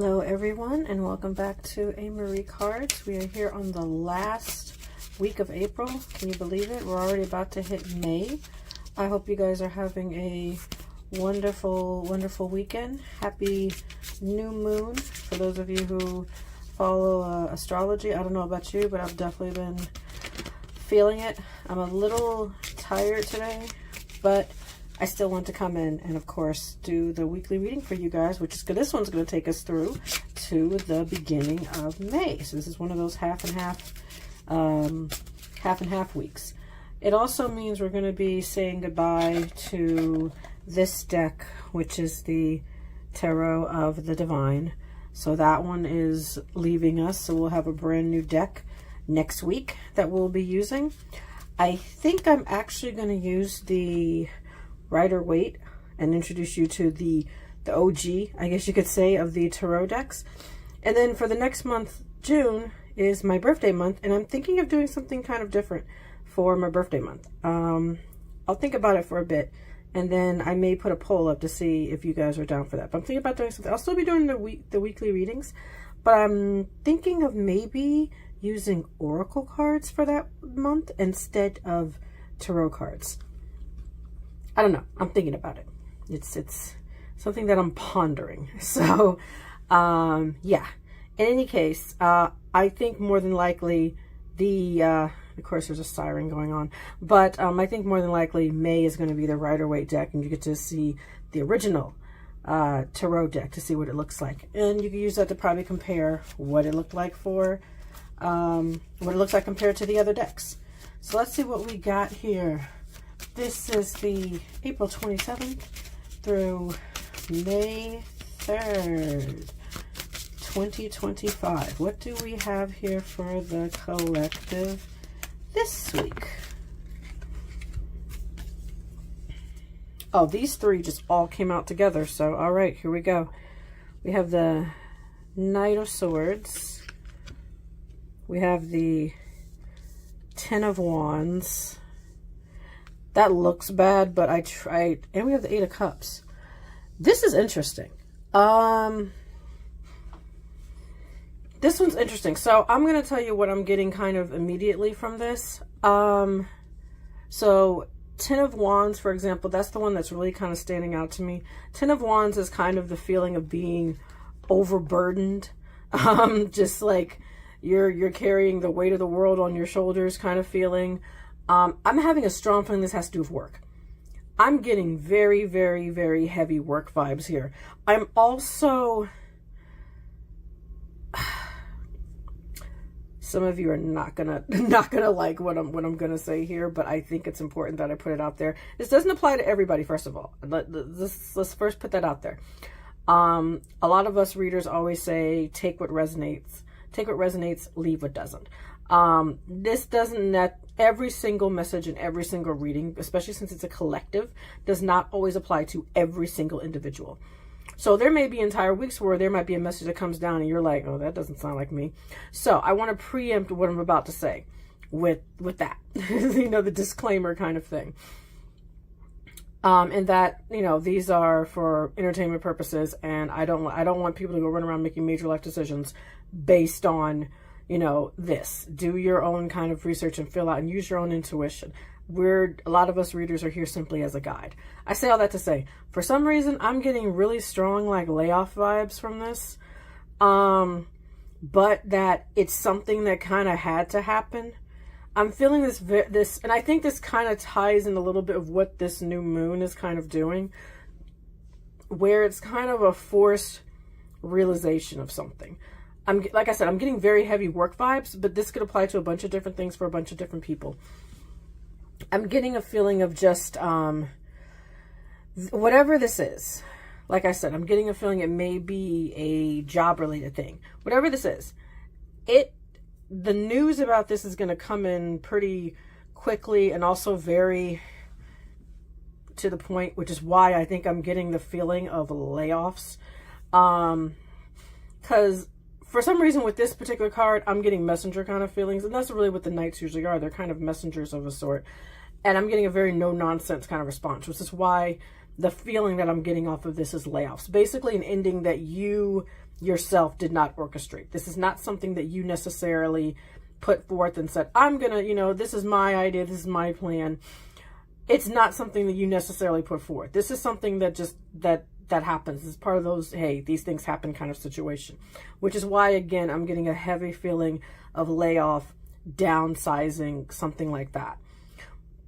Hello everyone, and welcome back to A Marie Cards. We are here on the last week of April. Can you believe it? We're already about to hit May. I hope you guys are having a wonderful, wonderful weekend. Happy new moon for those of you who follow astrology. I don't know about you, but I've definitely been feeling it. I'm a little tired today, but I still want to come in and, of course, do the weekly reading for you guys, which is good. This one's going to take us through to the beginning of May. So this is one of those half and half weeks. It also means we're going to be saying goodbye to this deck, which is the Tarot of the Divine. So that one is leaving us. So we'll have a brand new deck next week that we'll be using. I think I'm actually going to use the Rider-Waite and introduce you to the OG, I guess you could say, of the tarot decks. And then for the next month, June, is my birthday month, and I'm thinking of doing something kind of different for my birthday month. I'll think about it for a bit, and then I may put a poll up to see if you guys are down for that. But I'm thinking about doing something. I'll still be doing the weekly readings, but I'm thinking of maybe using oracle cards for that month instead of tarot cards. I don't know. I'm thinking about it. It's something that I'm pondering. So, yeah. In any case, I think more than likely of course there's a siren going on, but I think more than likely May is going to be the Rider-Waite deck, and you get to see the original tarot deck to see what it looks like. And you can use that to probably compare what it looked like compared to the other decks. So let's see what we got here. This is the April 27th through May 3rd, 2025. What do we have here for the collective this week? Oh, these three just all came out together. So, all right, here we go. We have the Knight of Swords. We have the Ten of Wands. That looks bad, but I tried. And we have the Eight of Cups. This is interesting. This one's interesting. So I'm going to tell you what I'm getting kind of immediately from this. So Ten of Wands, for example, that's the one that's really kind of standing out to me. Ten of Wands is kind of the feeling of being overburdened. Just like you're carrying the weight of the world on your shoulders kind of feeling. I'm having a strong feeling this has to do with work. I'm getting very, very, very heavy work vibes here. I'm also... Some of you are not gonna like what I'm gonna say here, but I think it's important that I put it out there. This doesn't apply to everybody, first of all. Let's first put that out there. A lot of us readers always say, take what resonates, leave what doesn't. This doesn't, every single message and every single reading, especially since it's a collective, does not always apply to every single individual. So there may be entire weeks where there might be a message that comes down and you're like, oh, that doesn't sound like me. So I want to preempt what I'm about to say with that, the disclaimer kind of thing. And that, these are for entertainment purposes, and I don't want people to go run around making major life decisions based on, this. Do your own kind of research and fill out and use your own intuition. A lot of us readers are here simply as a guide. I say all that to say, for some reason, I'm getting really strong, layoff vibes from this. But that it's something that kind of had to happen. I'm feeling this, and I think this kind of ties in a little bit of what this new moon is kind of doing, where it's kind of a forced realization of something. Like I said, I'm getting very heavy work vibes, but this could apply to a bunch of different things for a bunch of different people. I'm getting a feeling of just, whatever this is, like I said, I'm getting a feeling it may be a job-related thing. Whatever this is, the news about this is going to come in pretty quickly and also very to the point, which is why I think I'm getting the feeling of layoffs. Because for some reason with this particular card, I'm getting messenger kind of feelings, and that's really what the Knights usually are. They're kind of messengers of a sort. And I'm getting a very no-nonsense kind of response, which is why the feeling that I'm getting off of this is layoffs. Basically an ending that you yourself did not orchestrate. This is not something that you necessarily put forth and said, I'm going to, this is my idea, this is my plan. It's not something that you necessarily put forth. This is something that just, that happens. It's part of those, hey, these things happen kind of situation, which is why, again, I'm getting a heavy feeling of layoff, downsizing, something like that.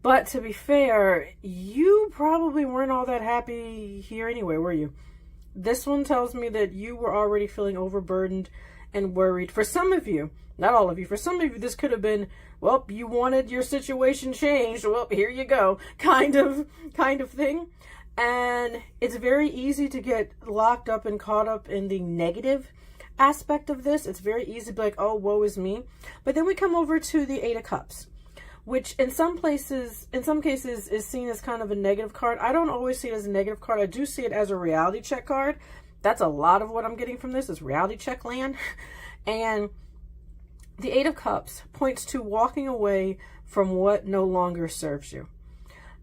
But to be fair, you probably weren't all that happy here anyway, were you? This one tells me that you were already feeling overburdened and worried. For some of you, not all of you, for some of you, this could have been, well, you wanted your situation changed. Well, here you go, kind of thing. And it's very easy to get locked up and caught up in the negative aspect of this. It's very easy to be like, oh, woe is me. But then we come over to the Eight of Cups, which in some cases is seen as kind of a negative card. I don't always see it as a negative card. I do see it as a reality check card. That's a lot of what I'm getting from this is reality check land. And the Eight of Cups points to walking away from what no longer serves you.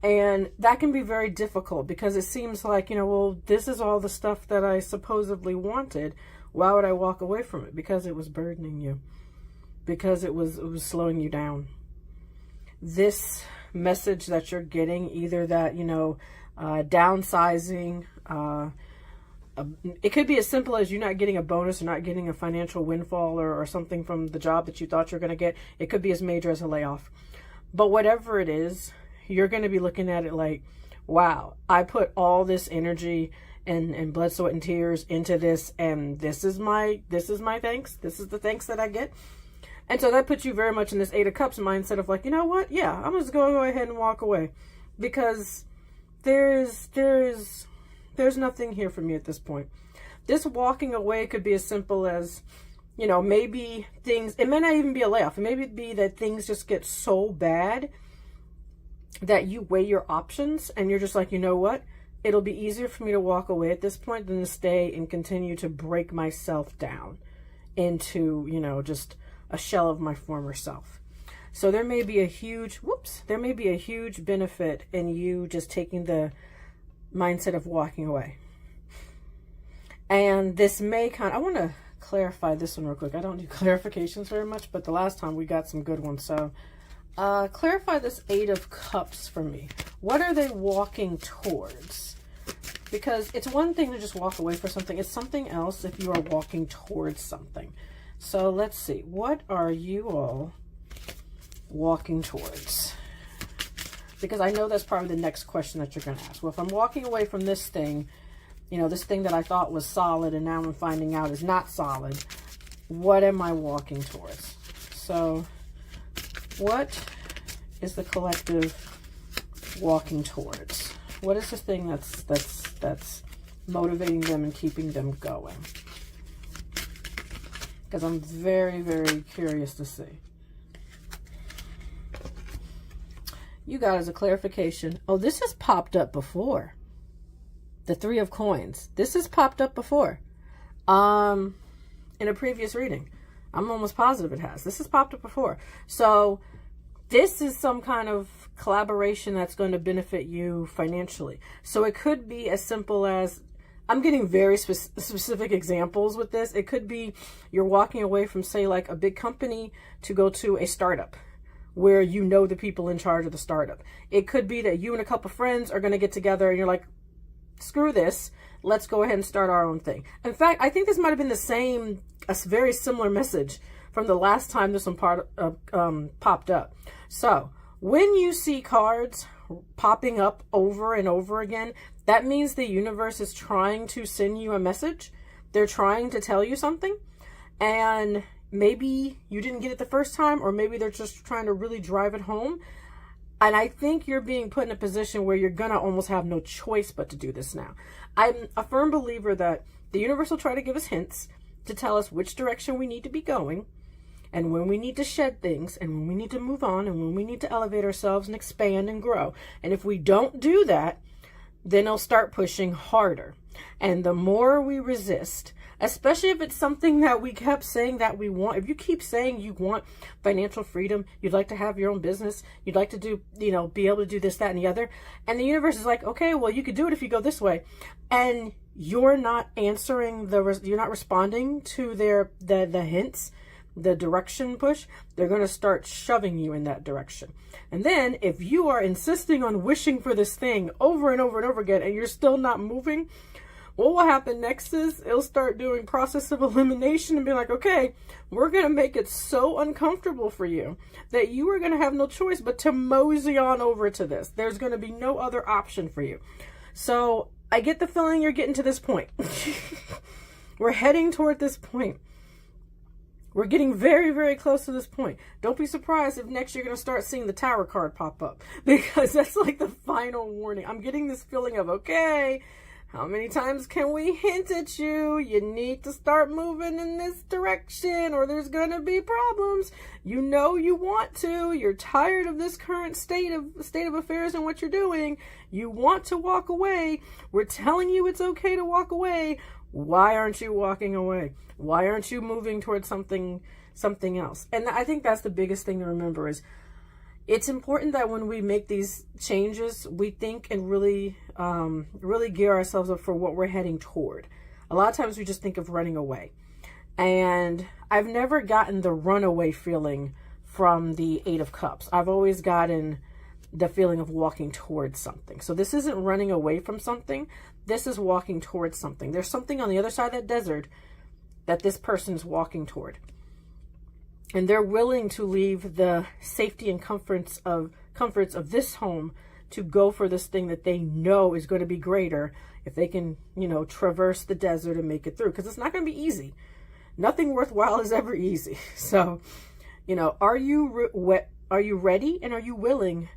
And that can be very difficult because it seems like, well, this is all the stuff that I supposedly wanted. Why would I walk away from it? Because it was burdening you. Because it was slowing you down. This message that you're getting, either that, downsizing, it could be as simple as you not getting a bonus or not getting a financial windfall or something from the job that you thought you're going to get. It could be as major as a layoff. But whatever it is, you're going to be looking at it like, wow, I put all this energy and blood, sweat, and tears into this, and this is my thanks. This is the thanks that I get. And so that puts you very much in this Eight of Cups mindset of like, you know what? Yeah, I'm just going to go ahead and walk away because there's nothing here for me at this point. This walking away could be as simple as, maybe things, it may not even be a layoff. It may be that things just get so bad that you weigh your options and you're just like, you know what? It'll be easier for me to walk away at this point than to stay and continue to break myself down into, just a shell of my former self. So there may be a huge benefit in you just taking the mindset of walking away. And this may I want to clarify this one real quick. I don't do clarifications very much, but the last time we got some good ones. So clarify this Eight of Cups for me. What are they walking towards? Because it's one thing to just walk away for something. It's something else if you are walking towards something. So let's see. What are you all walking towards? Because I know that's probably the next question that you're going to ask. Well, if I'm walking away from this thing, this thing that I thought was solid and now I'm finding out is not solid, what am I walking towards? So what is the collective walking towards? What is the thing that's motivating them and keeping them going? Because I'm very, very curious to see. You got as a clarification. Oh, this has popped up before. The Three of Coins. This has popped up before. In a previous reading. I'm almost positive it has. This has popped up before. So this is some kind of collaboration that's going to benefit you financially. So it could be as simple as, I'm getting very specific examples with this. It could be you're walking away from, say, like a big company to go to a startup where the people in charge of the startup. It could be that you and a couple friends are going to get together and you're like, screw this. Let's go ahead and start our own thing. In fact, I think this might have been a very similar message from the last time this one popped up. So when you see cards popping up over and over again, that means the universe is trying to send you a message. They're trying to tell you something. And maybe you didn't get it the first time, or maybe they're just trying to really drive it home. And I think you're being put in a position where you're going to almost have no choice but to do this now. I'm a firm believer that the universe will try to give us hints to tell us which direction we need to be going, and when we need to shed things, and when we need to move on, and when we need to elevate ourselves and expand and grow. And if we don't do that, then they'll start pushing harder. And the more we resist, especially if it's something that we kept saying that we want, if you keep saying you want financial freedom, you'd like to have your own business, you'd like to do, be able to do this, that, and the other. And the universe is like, okay, well, you could do it if you go this way. And you're not answering you're not responding to the hints, the direction push, they're going to start shoving you in that direction. And then if you are insisting on wishing for this thing over and over and over again and you're still not moving, what will happen next is it'll start doing process of elimination and be like, okay, we're going to make it so uncomfortable for you that you are going to have no choice but to mosey on over to this. There's going to be no other option for you. So I get the feeling you're getting to this point. We're heading toward this point. We're getting very, very close to this point. Don't be surprised if next you're going to start seeing the Tower card pop up, because that's like the final warning. I'm getting this feeling of, okay, how many times can we hint at you? You need to start moving in this direction or there's going to be problems. You know you want to. You're tired of this current state of affairs and what you're doing. You want to walk away. We're telling you it's okay to walk away. Why aren't you walking away? Why aren't you moving towards something else? And I think that's the biggest thing to remember is it's important that when we make these changes, we think and really gear ourselves up for what we're heading toward. A lot of times we just think of running away. And I've never gotten the runaway feeling from the Eight of Cups. I've always gotten the feeling of walking towards something. So this isn't running away from something. This is walking towards something. There's something on the other side of that desert that this person's walking toward. And they're willing to leave the safety and comforts of this home to go for this thing that they know is going to be greater if they can, traverse the desert and make it through. Because it's not going to be easy. Nothing worthwhile is ever easy. So, are you ready and are you willing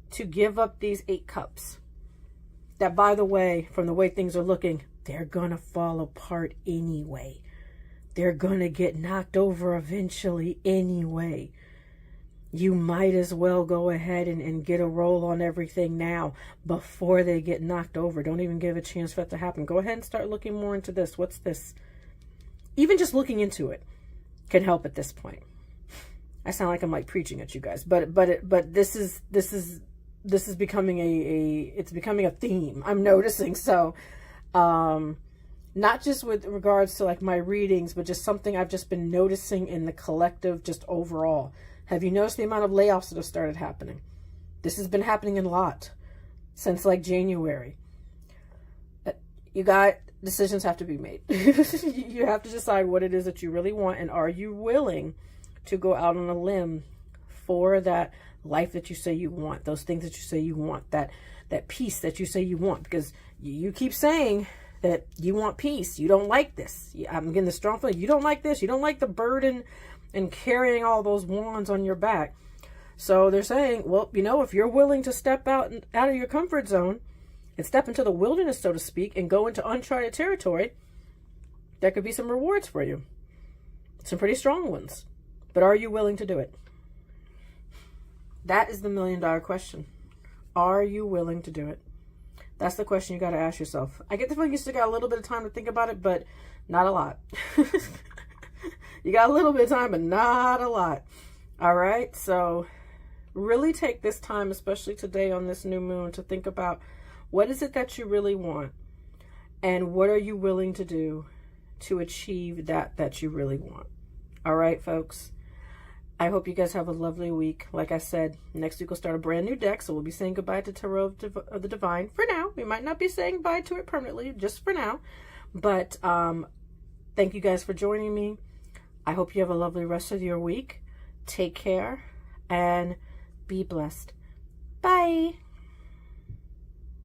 to give up these 8 cups? That, by the way, from the way things are looking, they're going to fall apart anyway. They're going to get knocked over eventually anyway. You might as well go ahead and get a roll on everything now before they get knocked over. Don't even give a chance for that to happen. Go ahead and start looking more into this. What's this? Even just looking into it can help at this point. I sound like I'm like preaching at you guys, but this is becoming it's becoming a theme I'm noticing. So, not just with regards to like my readings, but just something I've just been noticing in the collective, just overall. Have you noticed the amount of layoffs that have started happening? This has been happening a lot since like January. Decisions have to be made. You have to decide what it is that you really want, and are you willing to go out on a limb for that life that you say you want, those things that you say you want, that peace that you say you want, because you keep saying that you want peace. You don't like this. I'm getting the strong feeling. You don't like this. You don't like the burden and carrying all those wands on your back. So they're saying, well, if you're willing to step out of your comfort zone and step into the wilderness, so to speak, and go into uncharted territory, there could be some rewards for you. Some pretty strong ones. But are you willing to do it? That is the $1 million question. Are you willing to do it? That's the question you got to ask yourself. I get the feeling you still got a little bit of time to think about it, but not a lot. You got a little bit of time, but not a lot. All right. So really take this time, especially today on this new moon, to think about what is it that you really want and what are you willing to do to achieve that you really want. All right, folks. I hope you guys have a lovely week. Like I said, next week we'll start a brand new deck, so we'll be saying goodbye to Tarot of the Divine for now. We might not be saying bye to it permanently, just for now. But thank you guys for joining me. I hope you have a lovely rest of your week. Take care and be blessed. Bye.